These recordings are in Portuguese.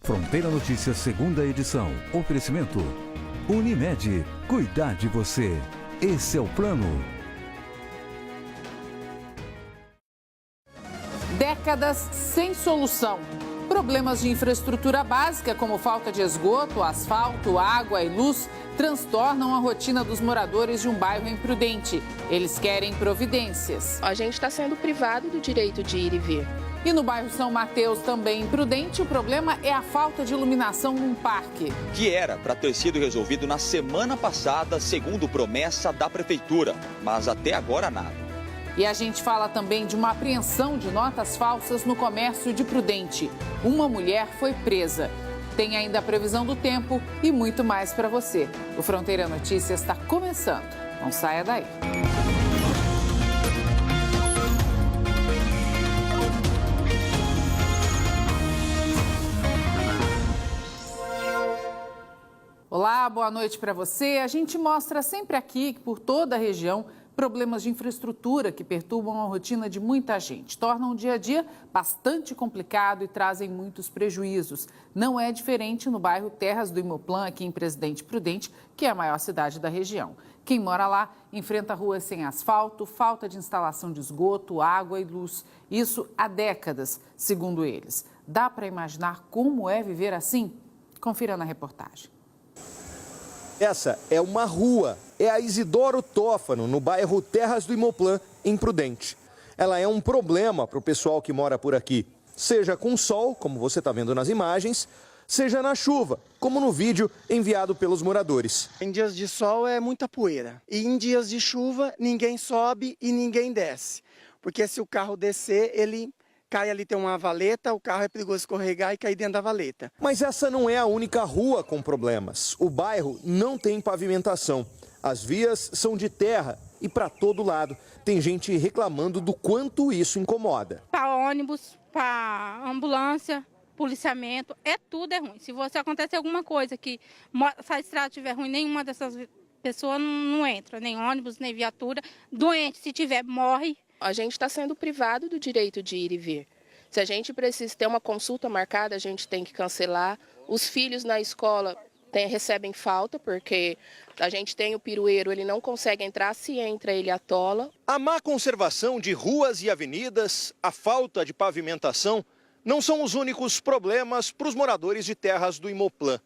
Fronteira Notícias, segunda edição. Oferecimento Unimed. Cuidar de você. Esse é o plano. Décadas sem solução. Problemas de infraestrutura básica, como falta de esgoto, asfalto, água e luz, transtornam a rotina dos moradores de um bairro imprudente. Eles querem providências. A gente está sendo privado do direito de ir e vir. E no bairro São Mateus, também imprudente, o problema é a falta de iluminação num parque. Que era para ter sido resolvido na semana passada, segundo promessa da prefeitura, mas até agora nada. E a gente fala também de uma apreensão de notas falsas no comércio de Prudente. Uma mulher foi presa. Tem ainda a previsão do tempo e muito mais para você. O Fronteira Notícias está começando. Não saia daí. Olá, boa noite para você. A gente mostra sempre aqui, por toda a região, problemas de infraestrutura que perturbam a rotina de muita gente, tornam o dia a dia bastante complicado e trazem muitos prejuízos. Não é diferente no bairro Terras do Imoplan, aqui em Presidente Prudente, que é a maior cidade da região. Quem mora lá enfrenta ruas sem asfalto, falta de instalação de esgoto, água e luz. Isso há décadas, segundo eles. Dá para imaginar como é viver assim? Confira na reportagem. Essa é uma rua, é a Isidoro Tófano, no bairro Terras do Imoplan, em Prudente. Ela é um problema para o pessoal que mora por aqui, seja com sol, como você está vendo nas imagens, seja na chuva, como no vídeo enviado pelos moradores. Em dias de sol é muita poeira e em dias de chuva ninguém sobe e ninguém desce, porque se o carro descer, ele cai ali, tem uma valeta, o carro é perigoso escorregar e cair dentro da valeta. Mas essa não é a única rua com problemas. O bairro não tem pavimentação. As vias são de terra e para todo lado tem gente reclamando do quanto isso incomoda. Para ônibus, para ambulância, policiamento, tudo é ruim. Se você acontecer alguma coisa que se a estrada estiver ruim, nenhuma dessas pessoas não entra, nem ônibus, nem viatura. Doente, se tiver, morre. A gente está sendo privado do direito de ir e vir. Se a gente precisa ter uma consulta marcada, a gente tem que cancelar. Os filhos na escola recebem falta, porque a gente tem o pirueiro, ele não consegue entrar, se entra ele atola. A má conservação de ruas e avenidas, a falta de pavimentação, não são os únicos problemas para os moradores de Terras do Imoplan.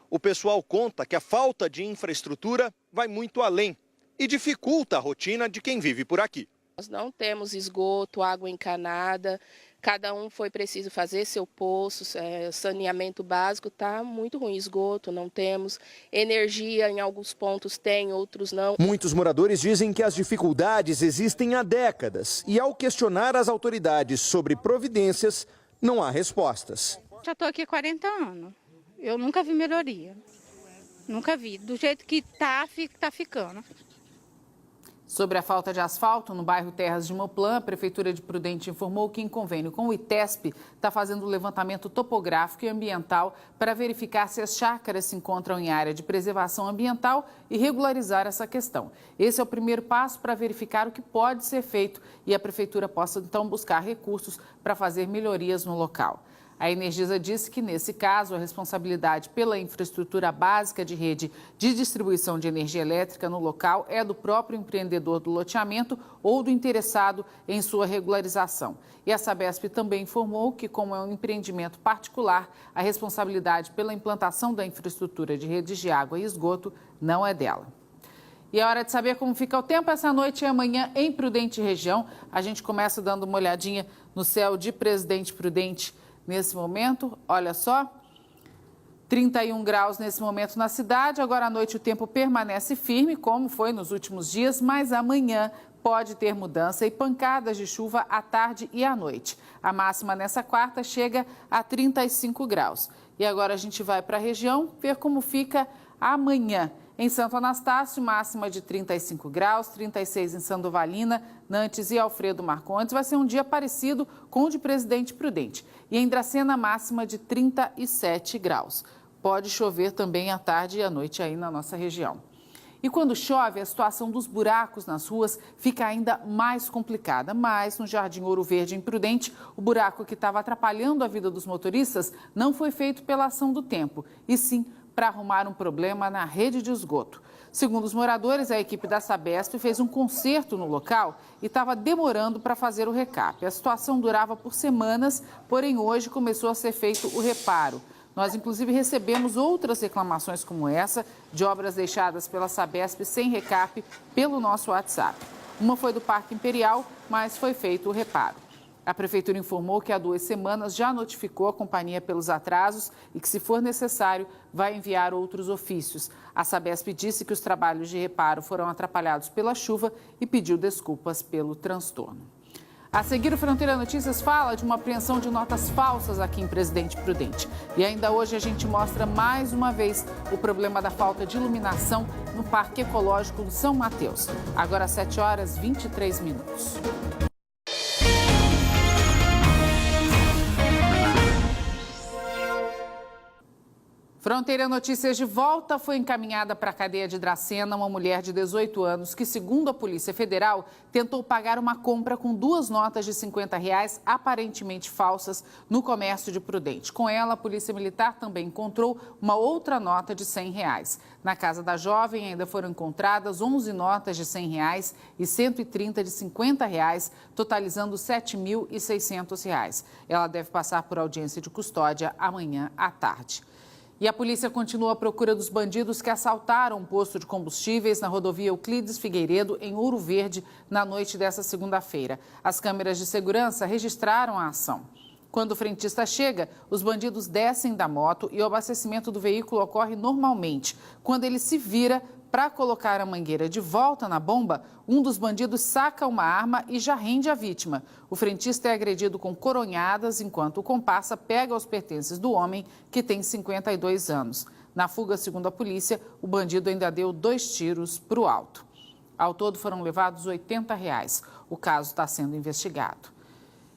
O pessoal conta que a falta de infraestrutura vai muito além e dificulta a rotina de quem vive por aqui. Nós não temos esgoto, água encanada, cada um foi preciso fazer seu poço, saneamento básico, está muito ruim, esgoto não temos, energia em alguns pontos tem, outros não. Muitos moradores dizem que as dificuldades existem há décadas e ao questionar as autoridades sobre providências, não há respostas. Já estou aqui há 40 anos, eu nunca vi melhoria, nunca vi, do jeito que tá ficando. Sobre a falta de asfalto no bairro Terras de Imoplan, a Prefeitura de Prudente informou que, em convênio com o ITESP, está fazendo um levantamento topográfico e ambiental para verificar se as chácaras se encontram em área de preservação ambiental e regularizar essa questão. Esse é o primeiro passo para verificar o que pode ser feito e a Prefeitura possa, então, buscar recursos para fazer melhorias no local. A Energisa disse que, nesse caso, a responsabilidade pela infraestrutura básica de rede de distribuição de energia elétrica no local é do próprio empreendedor do loteamento ou do interessado em sua regularização. E a Sabesp também informou que, como é um empreendimento particular, a responsabilidade pela implantação da infraestrutura de redes de água e esgoto não é dela. E é hora de saber como fica o tempo essa noite e amanhã em Prudente região. A gente começa dando uma olhadinha no céu de Presidente Prudente. Nesse momento, olha só, 31 graus nesse momento na cidade. Agora à noite o tempo permanece firme, como foi nos últimos dias, mas amanhã pode ter mudança e pancadas de chuva à tarde e à noite. A máxima nessa quarta chega a 35 graus. E agora a gente vai para a região ver como fica amanhã. Em Santo Anastácio, máxima de 35 graus, 36 em Sandovalina, Nantes e Alfredo Marcondes. Vai ser um dia parecido com o de Presidente Prudente. E em Dracena, máxima de 37 graus. Pode chover também à tarde e à noite aí na nossa região. E quando chove, a situação dos buracos nas ruas fica ainda mais complicada. Mas no Jardim Ouro Verde, em Prudente, o buraco que estava atrapalhando a vida dos motoristas não foi feito pela ação do tempo, e sim para arrumar um problema na rede de esgoto. Segundo os moradores, a equipe da Sabesp fez um conserto no local e estava demorando para fazer o recap. A situação durava por semanas, porém hoje começou a ser feito o reparo. Nós, inclusive, recebemos outras reclamações como essa, de obras deixadas pela Sabesp sem recap, pelo nosso WhatsApp. Uma foi do Parque Imperial, mas foi feito o reparo. A Prefeitura informou que há 2 semanas já notificou a companhia pelos atrasos e que, se for necessário, vai enviar outros ofícios. A Sabesp disse que os trabalhos de reparo foram atrapalhados pela chuva e pediu desculpas pelo transtorno. A seguir, o Fronteira Notícias fala de uma apreensão de notas falsas aqui em Presidente Prudente. E ainda hoje a gente mostra mais uma vez o problema da falta de iluminação no Parque Ecológico do São Mateus. Agora, 7h23. Fronteira Notícias de volta. Foi encaminhada para a cadeia de Dracena uma mulher de 18 anos que, segundo a Polícia Federal, tentou pagar uma compra com 2 notas de R$50 aparentemente falsas no comércio de Prudente. Com ela, a Polícia Militar também encontrou uma outra nota de R$100. Na casa da jovem ainda foram encontradas 11 notas de R$100 e 130 de R$50, totalizando R$7.600. Ela deve passar por audiência de custódia amanhã à tarde. E a polícia continua à procura dos bandidos que assaltaram um posto de combustíveis na rodovia Euclides Figueiredo, em Ouro Verde, na noite dessa segunda-feira. As câmeras de segurança registraram a ação. Quando o frentista chega, os bandidos descem da moto e o abastecimento do veículo ocorre normalmente. Quando ele se vira para colocar a mangueira de volta na bomba, um dos bandidos saca uma arma e já rende a vítima. O frentista é agredido com coronhadas, enquanto o comparsa pega os pertences do homem, que tem 52 anos. Na fuga, segundo a polícia, o bandido ainda deu 2 tiros para o alto. Ao todo, foram levados R$80. O caso está sendo investigado.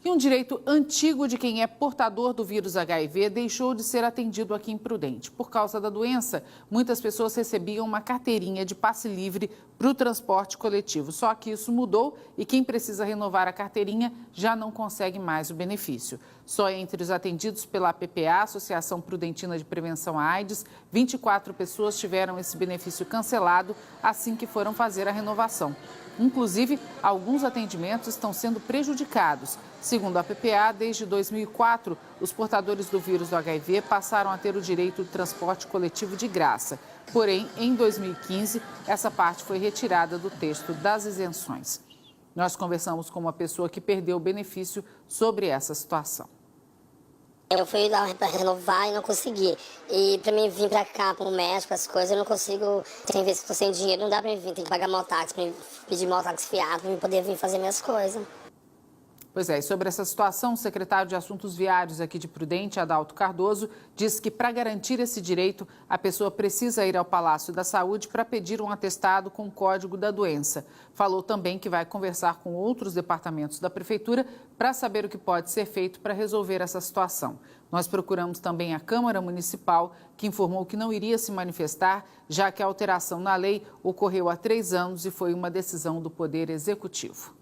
E um direito antigo de quem é portador do vírus HIV deixou de ser atendido aqui em Prudente. Por causa da doença, muitas pessoas recebiam uma carteirinha de passe livre para o transporte coletivo. Só que isso mudou e quem precisa renovar a carteirinha já não consegue mais o benefício. Só entre os atendidos pela APPA, Associação Prudentina de Prevenção à AIDS, 24 pessoas tiveram esse benefício cancelado assim que foram fazer a renovação. Inclusive, alguns atendimentos estão sendo prejudicados. Segundo a PPA, desde 2004, os portadores do vírus do HIV passaram a ter o direito de transporte coletivo de graça. Porém, em 2015, essa parte foi retirada do texto das isenções. Nós conversamos com uma pessoa que perdeu o benefício sobre essa situação. Eu fui lá para renovar e não consegui. E para mim vir para cá, para o médico, as coisas, eu não consigo. Sem ver se estou sem dinheiro, não dá para vir. Tem que pagar mototáxi, para pedir mototáxi fiado, para poder vir fazer minhas coisas. Pois é, e sobre essa situação, o secretário de Assuntos Viários aqui de Prudente, Adalto Cardoso, disse que para garantir esse direito, a pessoa precisa ir ao Palácio da Saúde para pedir um atestado com o código da doença. Falou também que vai conversar com outros departamentos da Prefeitura para saber o que pode ser feito para resolver essa situação. Nós procuramos também a Câmara Municipal, que informou que não iria se manifestar, já que a alteração na lei ocorreu há 3 anos e foi uma decisão do Poder Executivo.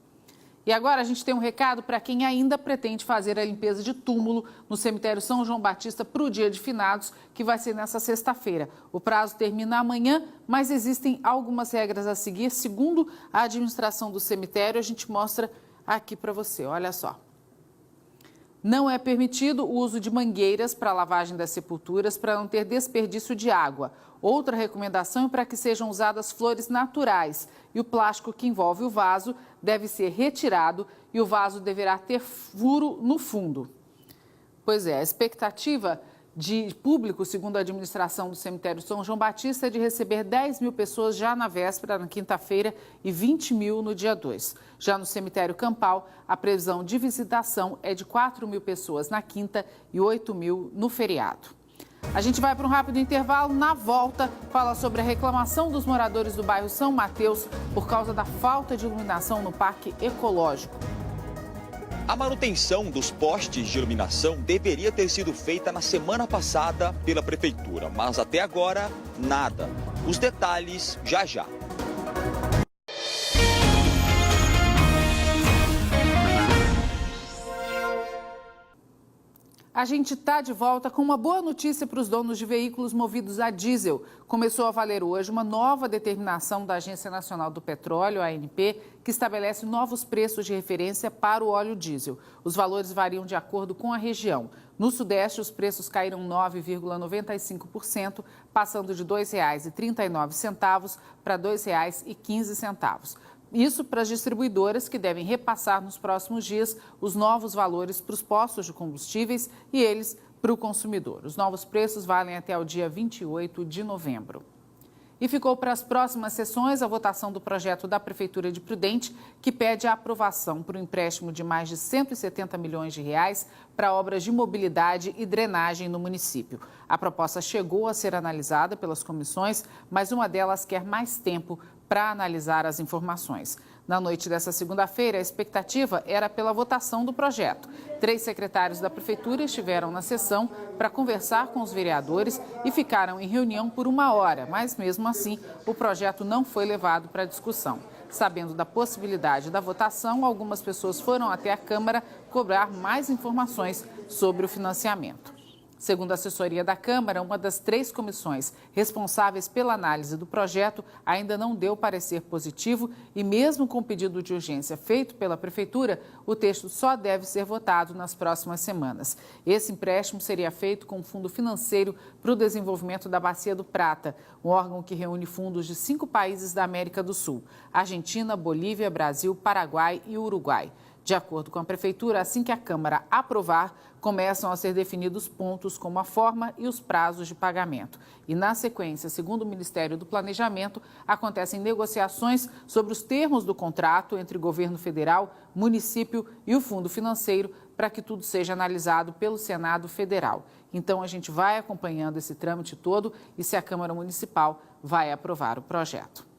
E agora a gente tem um recado para quem ainda pretende fazer a limpeza de túmulo no cemitério São João Batista para o Dia de Finados, que vai ser nessa sexta-feira. O prazo termina amanhã, mas existem algumas regras a seguir. Segundo a administração do cemitério, a gente mostra aqui para você, olha só. Não é permitido o uso de mangueiras para a lavagem das sepulturas para não ter desperdício de água. Outra recomendação é para que sejam usadas flores naturais e o plástico que envolve o vaso deve ser retirado e o vaso deverá ter furo no fundo. Pois é, a expectativa de público, segundo a administração do cemitério São João Batista, é de receber 10 mil pessoas já na véspera, na quinta-feira, e 20 mil no dia 2. Já no cemitério Campal, a previsão de visitação é de 4 mil pessoas na quinta e 8 mil no feriado. A gente vai para um rápido intervalo. Na volta, fala sobre a reclamação dos moradores do bairro São Mateus por causa da falta de iluminação no Parque Ecológico. A manutenção dos postes de iluminação deveria ter sido feita na semana passada pela Prefeitura, mas até agora, nada. Os detalhes já já. A gente está de volta com uma boa notícia para os donos de veículos movidos a diesel. Começou a valer hoje uma nova determinação da Agência Nacional do Petróleo, ANP, que estabelece novos preços de referência para o óleo diesel. Os valores variam de acordo com a região. No Sudeste, os preços caíram 9,95%, passando de R$ 2,39 para R$ 2,15. Isso para as distribuidoras, que devem repassar nos próximos dias os novos valores para os postos de combustíveis e eles para o consumidor. Os novos preços valem até o dia 28 de novembro. E ficou para as próximas sessões a votação do projeto da Prefeitura de Prudente, que pede a aprovação para o empréstimo de mais de 170 milhões de reais para obras de mobilidade e drenagem no município. A proposta chegou a ser analisada pelas comissões, mas uma delas quer mais tempo para analisar as informações. Na noite dessa segunda-feira, a expectativa era pela votação do projeto. 3 secretários da Prefeitura estiveram na sessão para conversar com os vereadores e ficaram em reunião por 1 hora, mas mesmo assim o projeto não foi levado para discussão. Sabendo da possibilidade da votação, algumas pessoas foram até a Câmara cobrar mais informações sobre o financiamento. Segundo a assessoria da Câmara, uma das 3 comissões responsáveis pela análise do projeto ainda não deu parecer positivo e, mesmo com o pedido de urgência feito pela Prefeitura, o texto só deve ser votado nas próximas semanas. Esse empréstimo seria feito com o Fundo Financeiro para o Desenvolvimento da Bacia do Prata, um órgão que reúne fundos de 5 países da América do Sul: Argentina, Bolívia, Brasil, Paraguai e Uruguai. De acordo com a Prefeitura, assim que a Câmara aprovar, começam a ser definidos pontos como a forma e os prazos de pagamento. E, na sequência, segundo o Ministério do Planejamento, acontecem negociações sobre os termos do contrato entre o governo federal, município e o Fundo Financeiro para que tudo seja analisado pelo Senado Federal. Então, a gente vai acompanhando esse trâmite todo e se a Câmara Municipal vai aprovar o projeto.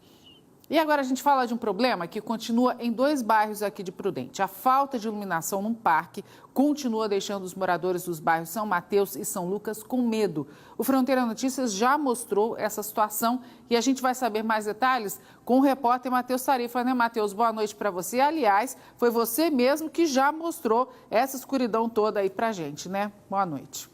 E agora a gente fala de um problema que continua em 2 bairros aqui de Prudente. A falta de iluminação num parque continua deixando os moradores dos bairros São Mateus e São Lucas com medo. O Fronteira Notícias já mostrou essa situação e a gente vai saber mais detalhes com o repórter Matheus Tarifa, né, Matheus? Boa noite para você. Aliás, foi você mesmo que já mostrou essa escuridão toda aí pra gente, né? Boa noite.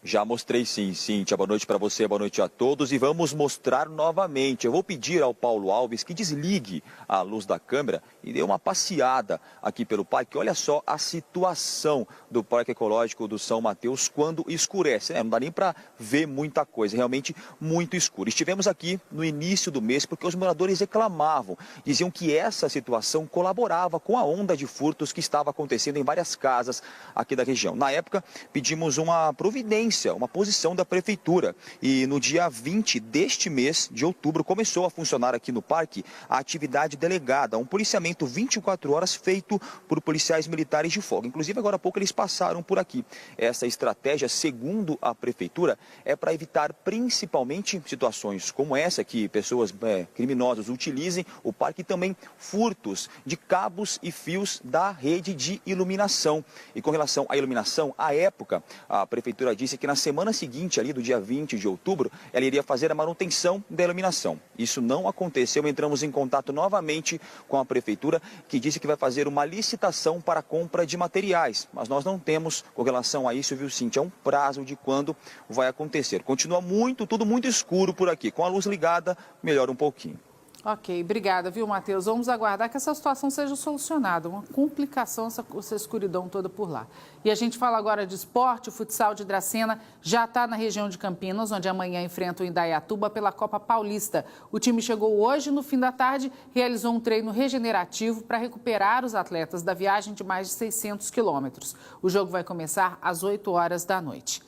Já mostrei sim, Cíntia. Boa noite para você, boa noite a todos. E vamos mostrar novamente. Eu vou pedir ao Paulo Alves que desligue a luz da câmera e dê uma passeada aqui pelo parque. Olha só a situação do Parque Ecológico do São Mateus quando escurece, né? Não dá nem para ver muita coisa, realmente muito escuro. Estivemos aqui no início do mês porque os moradores reclamavam. Diziam que essa situação colaborava com a onda de furtos que estava acontecendo em várias casas aqui da região. Na época, pedimos uma providência, uma posição da Prefeitura. E no dia 20 deste mês de outubro começou a funcionar aqui no parque a atividade delegada, um policiamento 24 horas feito por policiais militares de folga. Inclusive, agora há pouco eles passaram por aqui. Essa estratégia, segundo a Prefeitura, é para evitar principalmente situações como essa, que pessoas criminosas utilizem o parque, e também furtos de cabos e fios da rede de iluminação. E com relação à iluminação, à época, a Prefeitura disse que na semana seguinte, ali do dia 20 de outubro, ela iria fazer a manutenção da iluminação. Isso não aconteceu, entramos em contato novamente com a Prefeitura, que disse que vai fazer uma licitação para a compra de materiais. Mas nós não temos, com relação a isso, viu, Cíntia, um prazo de quando vai acontecer. Continua tudo muito escuro por aqui. Com a luz ligada, melhora um pouquinho. Ok, obrigada, viu, Matheus? Vamos aguardar que essa situação seja solucionada. Uma complicação, essa escuridão toda por lá. E a gente fala agora de esporte. O futsal de Dracena já está na região de Campinas, onde amanhã enfrenta o Indaiatuba pela Copa Paulista. O time chegou hoje, no fim da tarde, realizou um treino regenerativo para recuperar os atletas da viagem de mais de 600 quilômetros. O jogo vai começar às 8 horas da noite.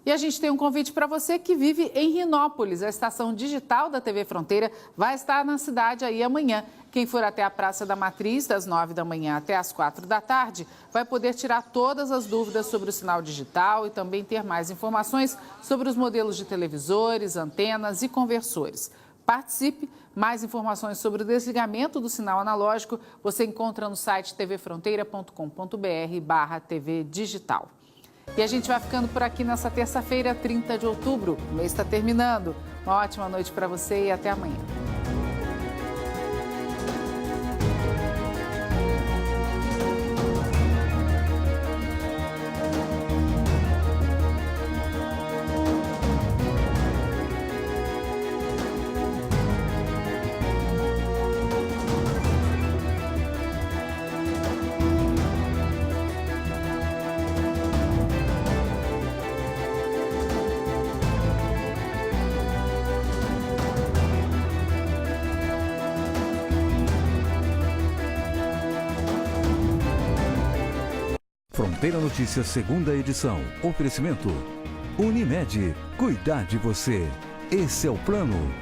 E a gente tem um convite para você que vive em Rinópolis. A estação digital da TV Fronteira vai estar na cidade aí amanhã. Quem for até a Praça da Matriz, das 9 da manhã até as 4 da tarde, vai poder tirar todas as dúvidas sobre o sinal digital e também ter mais informações sobre os modelos de televisores, antenas e conversores. Participe! Mais informações sobre o desligamento do sinal analógico você encontra no site tvfronteira.com.br/TV Digital. E a gente vai ficando por aqui nessa terça-feira, 30 de outubro. O mês está terminando. Uma ótima noite para você e até amanhã. Fronteira Notícias, segunda edição. Oferecimento. Unimed. Cuidar de você. Esse é o plano.